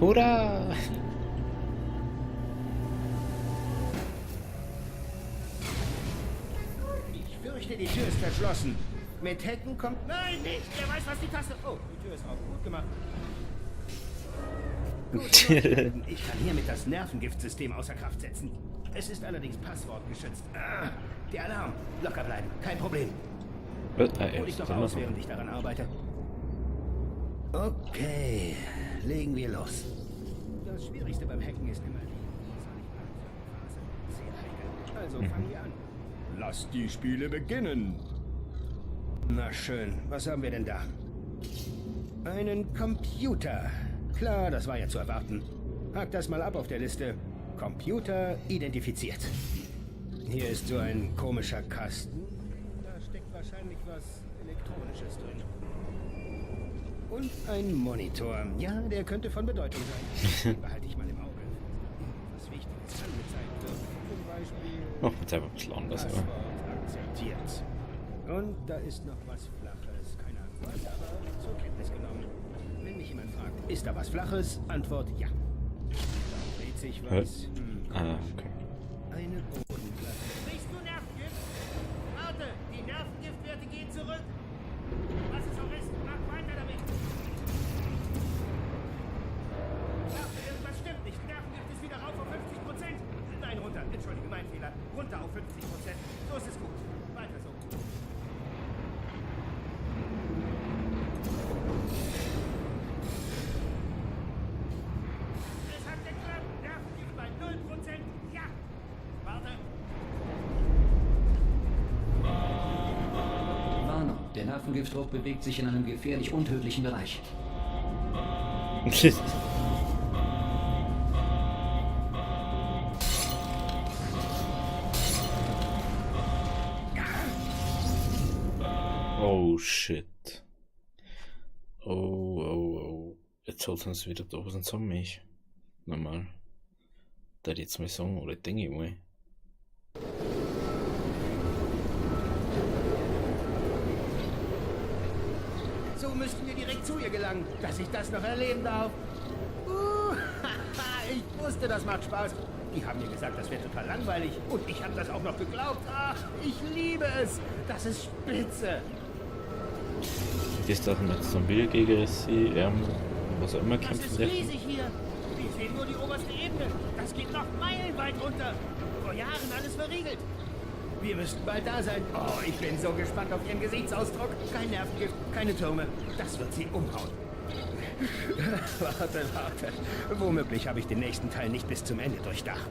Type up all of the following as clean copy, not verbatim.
Hurra! Ich fürchte, die Tür ist verschlossen. Mit Hecken kommt... Nein, nicht! Wer weiß, was die Taste... Oh, die Tür ist auf. Gut gemacht. Gut, ich kann hiermit das Nervengiftsystem außer Kraft setzen. Es ist allerdings passwortgeschützt. Ah, der Alarm. Locker bleiben. Kein Problem. Hol dich doch aus, während ich daran arbeite. Okay, legen wir los. Das Schwierigste beim Hacken ist immer die Phase. Sehr heikel. Also fangen wir an. Lass die Spiele beginnen. Na schön, was haben wir denn da? Einen Computer. Klar, das war ja zu erwarten. Hack das mal ab auf der Liste. Computer identifiziert. Hier ist so ein komischer Kasten. Da steckt wahrscheinlich was Elektronisches drin. Und ein Monitor. Ja, der könnte von Bedeutung sein. Den behalte ich mal im Auge. Was Wichtiges angezeigt wird. Zum Beispiel... Oh, jetzt einfach ein bisschen anders, aber... Passwort akzeptiert. Und da ist noch was Flaches. Keine Ahnung was, aber zur Kenntnis genommen. Wenn mich jemand fragt, ist da was Flaches? Antwort ja. Da dreht sich was. Okay. Eine Bodenplatte. Riechst du Nervengift? Warte, die Nervengiftwerte gehen zurück. Was es auch ist, mach weiter damit. Warte, irgendwas stimmt nicht. Nervengift ist wieder rauf auf 50%. Nein, runter. Entschuldige, mein Fehler. Runter auf 50%. So ist es gut. Weiter so. Es hat geklappt. Nervengift bei 0%. Ja. Warte. Warnung, der Nervengiftdruck bewegt sich in einem gefährlich untödlichen Bereich. Oh shit. Oh. Jetzt holt uns wieder da was an mich. Normal. Da jetzt mal sagen, oder denke ich mal. So müssten wir direkt zu ihr gelangen, dass ich das noch erleben darf. Ich wusste, das macht Spaß. Die haben mir gesagt, das wäre total langweilig. Und ich habe das auch noch geglaubt. Ach, ich liebe es. Das ist spitze. Das ist doch mit Zombie gegen sie, was auch immer Das kämpfen ist dürfen. riesig hier. Wir sehen nur die oberste Ebene. Das geht noch meilenweit runter. Vor Jahren alles verriegelt. Wir müssten bald da sein. Oh, ich bin so gespannt auf Ihren Gesichtsausdruck. Kein Nervengift, keine Türme. Das wird sie umhauen. Warte. Womöglich habe ich den nächsten Teil nicht bis zum Ende durchdacht.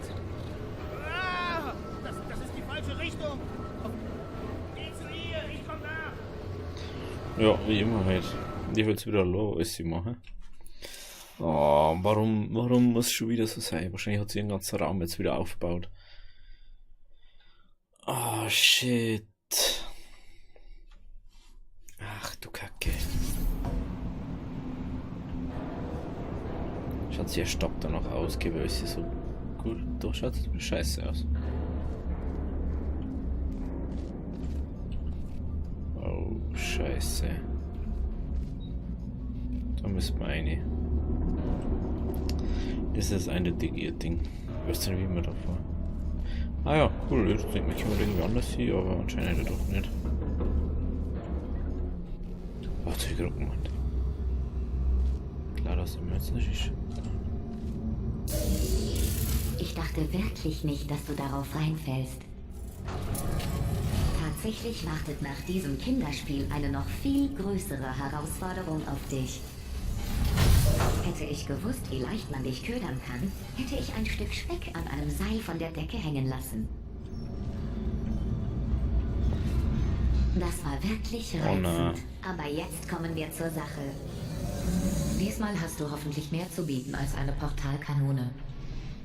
Ah, das ist die falsche Richtung. Geh zu ihr, ich komm nach. Ja, wie immer halt. Ich will jetzt wieder alles sie machen. Oh, warum muss es schon wieder so sein? Wahrscheinlich hat sie den ganzen Raum jetzt wieder aufgebaut. Oh, shit. Ach, du Kacke. Schaut sie ihr Stock da noch ausgeben, weil sie so gut durchschaut. Scheiße aus. Oh, scheiße. Da müssen wir rein. Das ist ein Ding. Ich weiß nicht, wie man da vor. Ah ja, cool. Ich denke, man kann irgendwie anders hier, aber anscheinend doch nicht. Warte, ich guck mal. Klar, dass er mir jetzt nicht ist. Ich dachte wirklich nicht, dass du darauf reinfällst. Tatsächlich wartet nach diesem Kinderspiel eine noch viel größere Herausforderung auf dich. Hätte ich gewusst, wie leicht man dich ködern kann, hätte ich ein Stück Speck an einem Seil von der Decke hängen lassen. Das war wirklich reizend. Aber jetzt kommen wir zur Sache. Diesmal hast du hoffentlich mehr zu bieten als eine Portalkanone.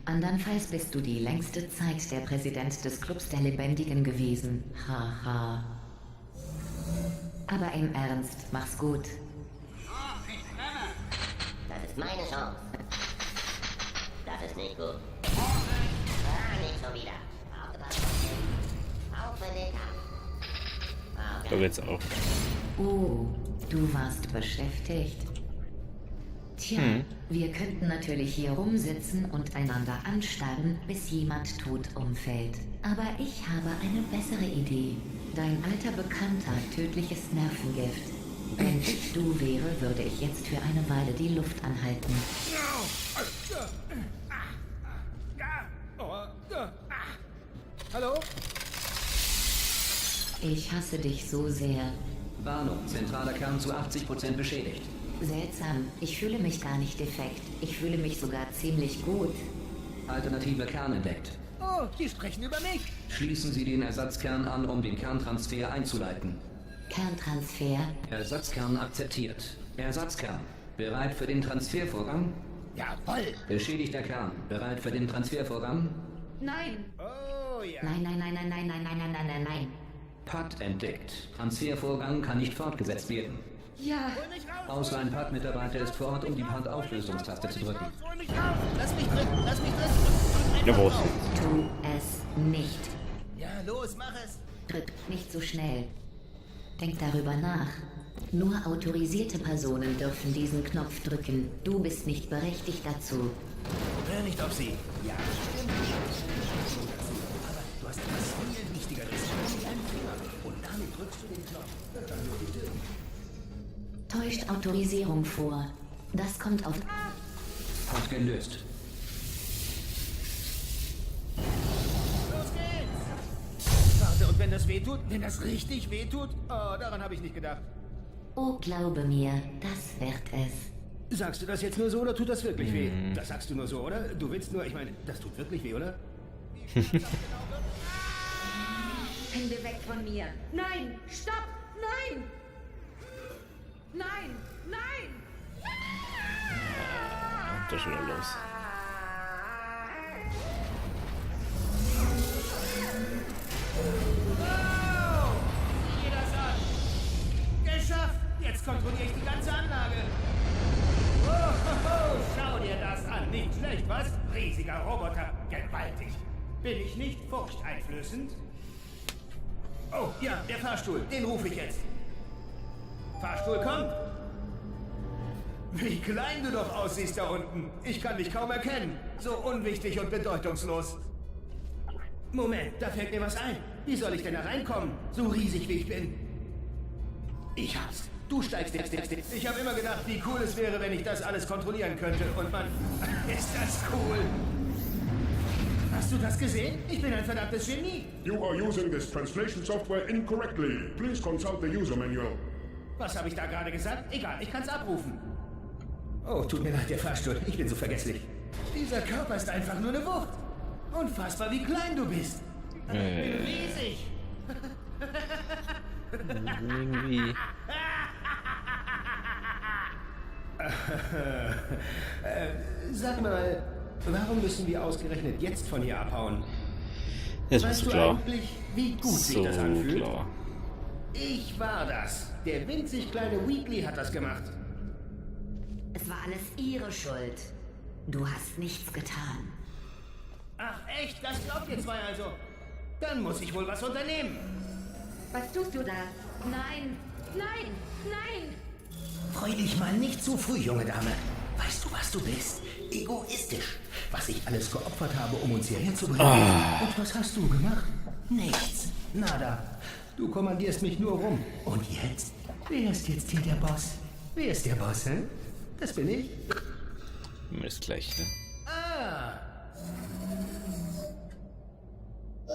Andernfalls bist du die längste Zeit der Präsident des Clubs der Lebendigen gewesen. Haha. Aber im Ernst, mach's gut. Das ist meine Chance. Das ist nicht gut. Nicht schon wieder. Aufgepasst. Auf für den Kampf. Da geht's auch. Oh, du warst beschäftigt. Tja, wir könnten natürlich hier rumsitzen und einander anstarren, bis jemand tot umfällt. Aber ich habe eine bessere Idee. Dein alter Bekannter hat tödliches Nervengift. Wenn ich du wäre, würde ich jetzt für eine Weile die Luft anhalten. Hallo? Ich hasse dich so sehr. Warnung, zentraler Kern zu 80% beschädigt. Seltsam, ich fühle mich gar nicht defekt. Ich fühle mich sogar ziemlich gut. Alternative Kern entdeckt. Oh, die sprechen über mich. Schließen Sie den Ersatzkern an, um den Kerntransfer einzuleiten. Kerntransfer? Ersatzkern akzeptiert. Ersatzkern. Bereit für den Transfervorgang? Jawohl. Beschädigter Kern. Bereit für den Transfervorgang? Nein! Oh ja. Nein, nein, nein, nein, nein, nein, nein, nein, nein, nein, nein. PAD entdeckt. Transfervorgang kann nicht fortgesetzt werden. Ja, Hol mich raus. Ausleihen-PAD-Mitarbeiter ist vor Ort, um die PAD-Auflösungstaste zu drücken. Hol mich raus. Lass mich drin. Lass mich drin. Ja, was? tu es nicht. Ja, los, mach es. Drück nicht so schnell. Denk darüber nach. Nur autorisierte Personen dürfen diesen Knopf drücken. Du bist nicht berechtigt dazu. Hör nicht auf sie. Ja, stimmt. Aber du hast etwas viel Wichtigeres. Nimm einen Finger und damit drückst du den Knopf. Dann nur die Tür. Täuscht Autorisierung vor. Das kommt auf... PAD gelöst. Los geht's. Warte, und wenn das wehtut? Wenn das richtig wehtut? Oh, daran habe ich nicht gedacht. Oh, glaube mir, das wird es. Sagst du das jetzt nur so oder tut das wirklich weh? Das sagst du nur so, oder? Du willst nur, ich meine, das tut wirklich weh, oder? Hände weg von mir. Nein, stopp, nein! Nein, nein! Da ist wieder los. Wow! Sieh dir das an! Geschafft! Jetzt kontrolliere ich die ganze Anlage. Oh, schau dir das an. Nicht schlecht, was? Riesiger Roboter. Gewaltig. Bin ich nicht furchteinflößend? Oh, ja, der Fahrstuhl. Den rufe ich jetzt. Fahrstuhl kommt. Wie klein du doch aussiehst da unten. Ich kann dich kaum erkennen. So unwichtig und bedeutungslos. Moment, da fällt mir was ein. Wie soll ich denn da reinkommen? So riesig wie ich bin. Ich hab's. Du steigst jetzt. Ich habe immer gedacht, wie cool es wäre, wenn ich das alles kontrollieren könnte. Und man... Ist das cool. Hast du das gesehen? Ich bin ein verdammtes Genie. You are using this translation software incorrectly. Please consult the user manual. Was habe ich da gerade gesagt? Egal, ich kann's abrufen. Oh, tut mir leid, der Fahrstuhl. Ich bin so vergesslich. Dieser Körper ist einfach nur eine Wucht. Unfassbar, wie klein du bist. Riesig. Irgendwie. Sag mal, warum müssen wir ausgerechnet jetzt von hier abhauen? Jetzt bist Weißt du du klar. eigentlich, wie gut sich So das anfühlt? klar. Ich war das. Der winzig kleine Weekly hat das gemacht. Es war alles ihre Schuld. Du hast nichts getan. Ach echt, das glaubt ihr zwei also. Dann muss ich wohl was unternehmen. Was tust du da? Nein, nein, nein! Freu dich mal nicht zu früh, junge Dame. Weißt du, was du bist? Egoistisch. Was ich alles geopfert habe, um uns hierher zu bringen. Und was hast du gemacht? Nichts. Nada. Du kommandierst mich nur rum. Und jetzt? Wer ist jetzt hier der Boss? Wer ist der Boss, hä? Das bin ich. Ist gleich, ne? Ah.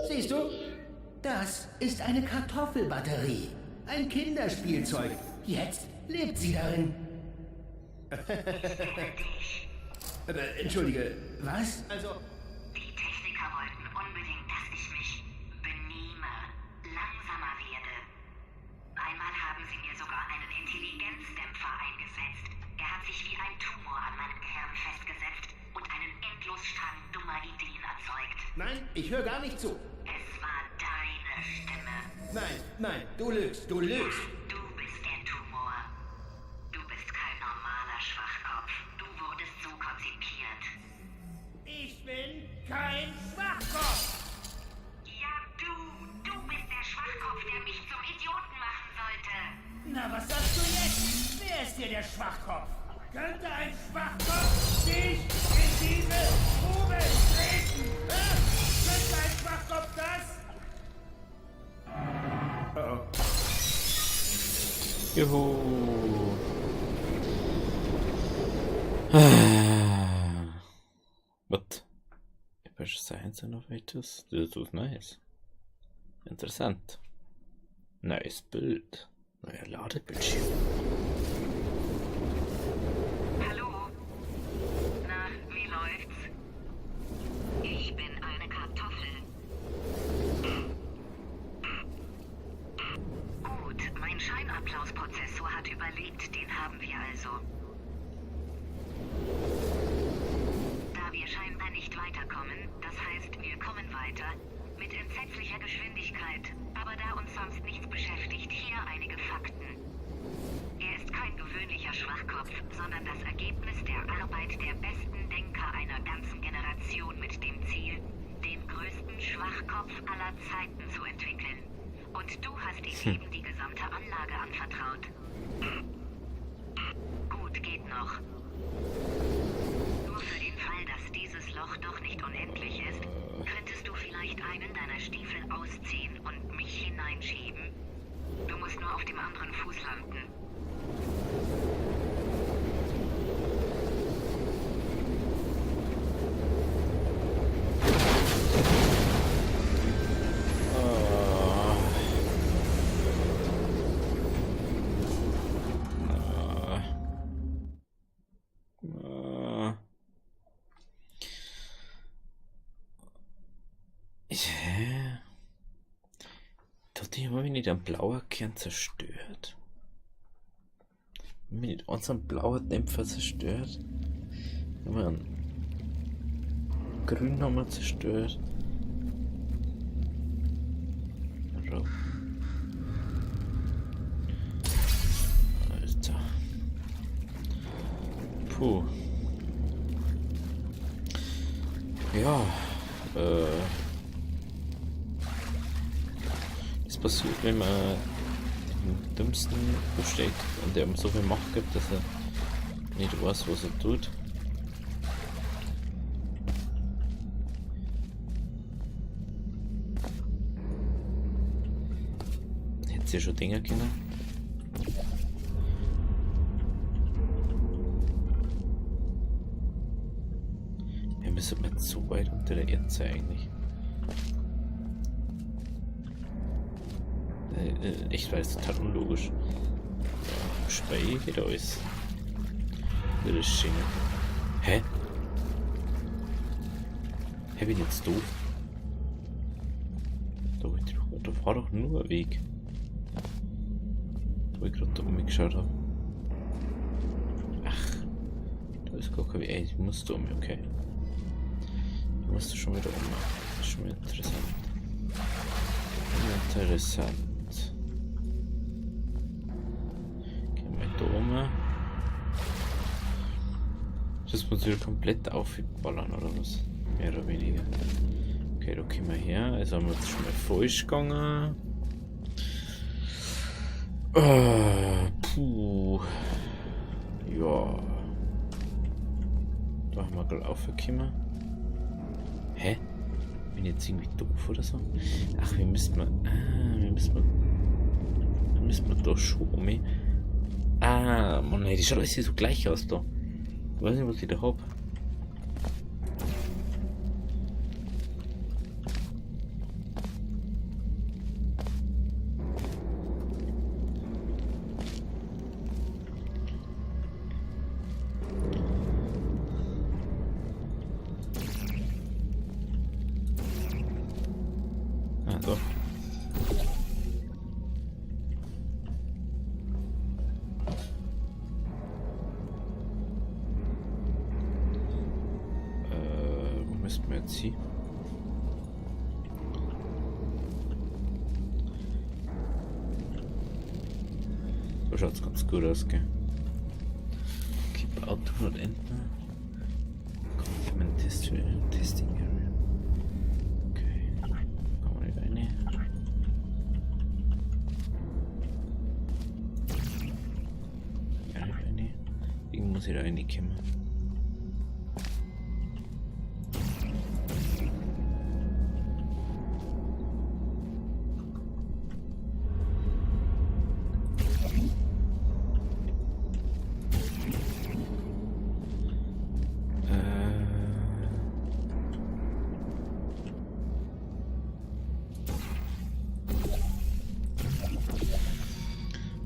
Siehst du? Das ist eine Kartoffelbatterie. Ein Kinderspielzeug. Jetzt lebt sie darin. Entschuldige, was? Also, Die Techniker wollten unbedingt, dass ich mich benehme, langsamer werde. Einmal haben sie mir sogar einen Intelligenzdämpfer eingesetzt. Er hat sich wie ein Tumor an meinem Gehirn festgesetzt und einen Endlosstrang dummer Ideen erzeugt. nein, ich höre gar nicht zu. Es war deine Stimme. Nein, nein, du lügst, du lügst. Du bist der Tumor. Du bist kein normaler Schwachkopf. Du wurdest so konzipiert. Ich bin kein Schwachkopf. Ja, du. Du bist der Schwachkopf, der mich zum Idioten machen sollte. Na, was sagst du jetzt? Wer ist hier der Schwachkopf? Könnte ein Schwachkopf dich in diese Grube treten? Könnte ein Schwachkopf das? Juhu. What? Epische Science Innovators? Das ist nice. Interessant. Neues Bild. Neuer Ladebildschirm. Hallo? Na, wie läuft's? Ich bin eine Kartoffel. Gut, mein Scheinapplausprozessor hat überlebt, den haben wir also. Da wir scheinbar nicht weiterkommen, das heißt, wir kommen weiter, mit entsetzlicher Geschwindigkeit, aber da uns sonst nichts beschäftigt, hier einige Fakten. Er ist kein gewöhnlicher Schwachkopf, sondern das Ergebnis der Arbeit der besten Denker einer ganzen Generation mit dem Ziel, den größten Schwachkopf aller Zeiten zu entwickeln. Und du hast ihm eben die gesamte Anlage anvertraut. Gut, geht noch. Nur für den Fall, dass dieses Loch doch nicht unendlich ist, könntest du vielleicht einen deiner Stiefel ausziehen und mich hineinschieben? Du musst nur auf dem anderen Fuß landen. Tut die immer nicht ein blauer Kern zerstört? Mit unserem blauen Dämpfer zerstört? Immer ein grün nochmal zerstört. Rot. Alter. Puh. Ja. Das passiert, wenn man den Dümmsten besteht und der ihm so viel Macht gibt, dass er nicht weiß, was er tut. Hätte sie schon Dinge können. Wir müssen nicht so weit unter der Erde sein eigentlich. Echt, weil es total unlogisch. Spray geht alles. Das ist schön. Hä? Hä, bin ich jetzt doof? Da war doch nur ein Weg. Wo ich gerade da umgeschaut habe. Ach, da ist gar kein Weg. Ey, ich muss da um, okay. Ich muss da schon wieder um. Das ist schon wieder interessant. Interessant. Gehen wir da oben. Das muss wieder komplett aufballern oder was? Mehr oder weniger. Okay, da kommen wir her. Also haben wir jetzt schon mal falsch gegangen. Puh. Ja. Da haben wir gerade aufgekommen. Hä? Bin ich jetzt irgendwie doof oder so? Ach, wir müssen mal. Wir müssen mal da schon um. Mann, ey, die schaut alles so gleich aus da. Ich weiß nicht, was ich da hab. Doch. Wo müssten wir jetzt hin? So schaut's ganz gut aus, gell? Keep out to not enter. Compliment testing area. Okay. Kommen wir nicht rein. muss ich da reinkommen.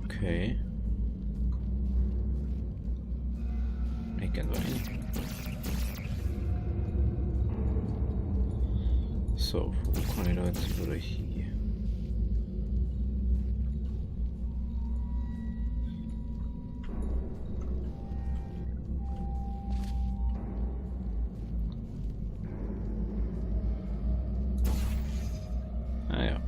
Okay. Ich kann rein. So, wo kann ich da jetzt wieder hier? Ah ja.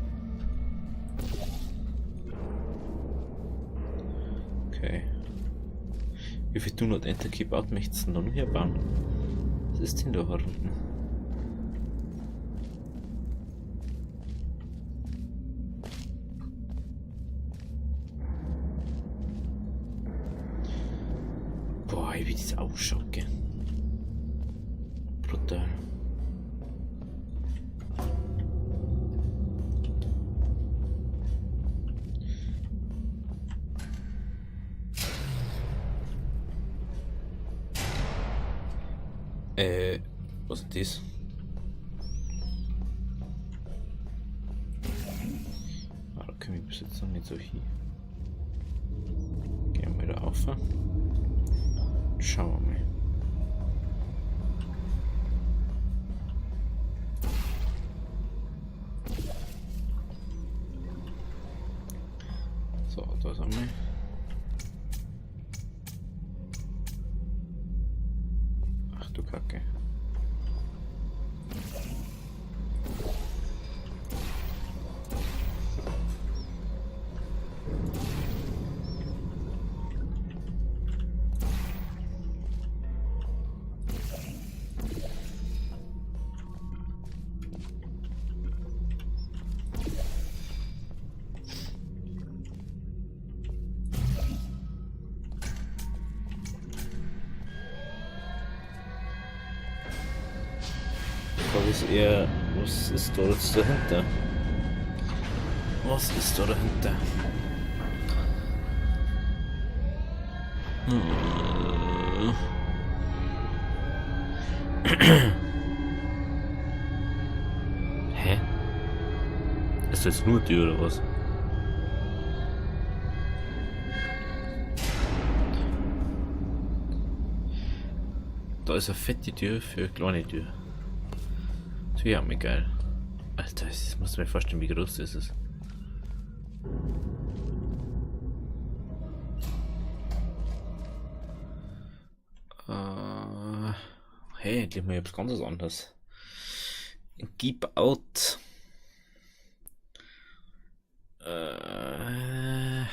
Okay. Wie viel Do Not Enter Keep Out möchtest du denn da noch herbauen? Was ist denn da unten? Boah, wie das ausschaut, gell? Brutal. Was ist das? Ah, da können wir bis jetzt noch nicht so hin. Gehen wir wieder auf. Schauen wir mal. So, da sind wir. Ach du Kacke. Ist eher, was ist da jetzt dahinter? Was ist da dahinter? Hä? Ist das jetzt nur die oder was? Da ist eine fette Tür für eine kleine Tür. Ja, mir geil. Alter, das muss mir vorstellen, wie groß das ist. Hey, endlich mal etwas ganz anderes. Keep Out. Ei.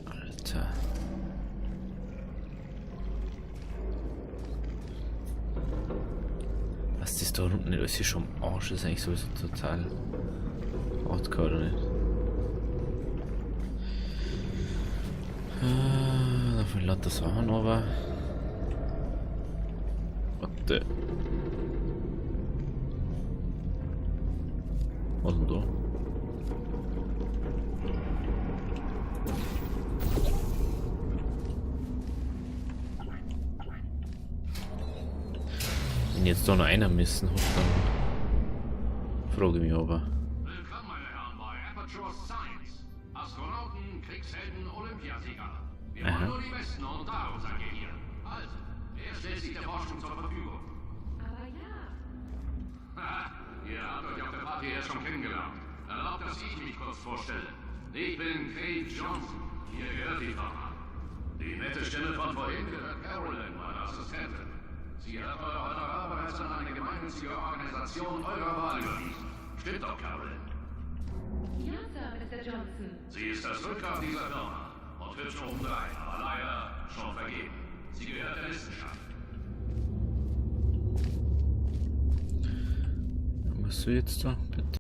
Alter. Was das da unten nicht alles hier schon am Arsch ist, eigentlich sowieso total hardcore, oder nicht? Da von lauter Sachen, aber. Warte. Was denn da? Wenn jetzt da noch einer missen hat, dann frage ich mich aber. Willkommen, meine Herren, bei Aperture Science. Astronauten, Kriegshelden, Olympiasieger. Wir wollen nur die Besten und darum seid ihr hier. Also, wer stellt sich der Forschung zur Verfügung? Aber ja. Haha, ihr habt euch auf der Party ja schon kennengelernt. Erlaubt, dass ich mich kurz vorstelle. Ich bin Kate Johnson. Ihr gehört die Firma. Die nette Stimme von vorhin gehört Carolyn, meine Assistentin. Sie hat eure Honorar bereits an eine gemeinnützige Organisation eurer Wahl überwiesen. Stimmt doch, Carolyn? Ja, Sir, Mr. Johnson. Sie ist das Rückgrat dieser Firma und hübsch obendrein, aber leider schon vergeben. Sie gehört der Wissenschaft. Was du jetzt da? Bitte.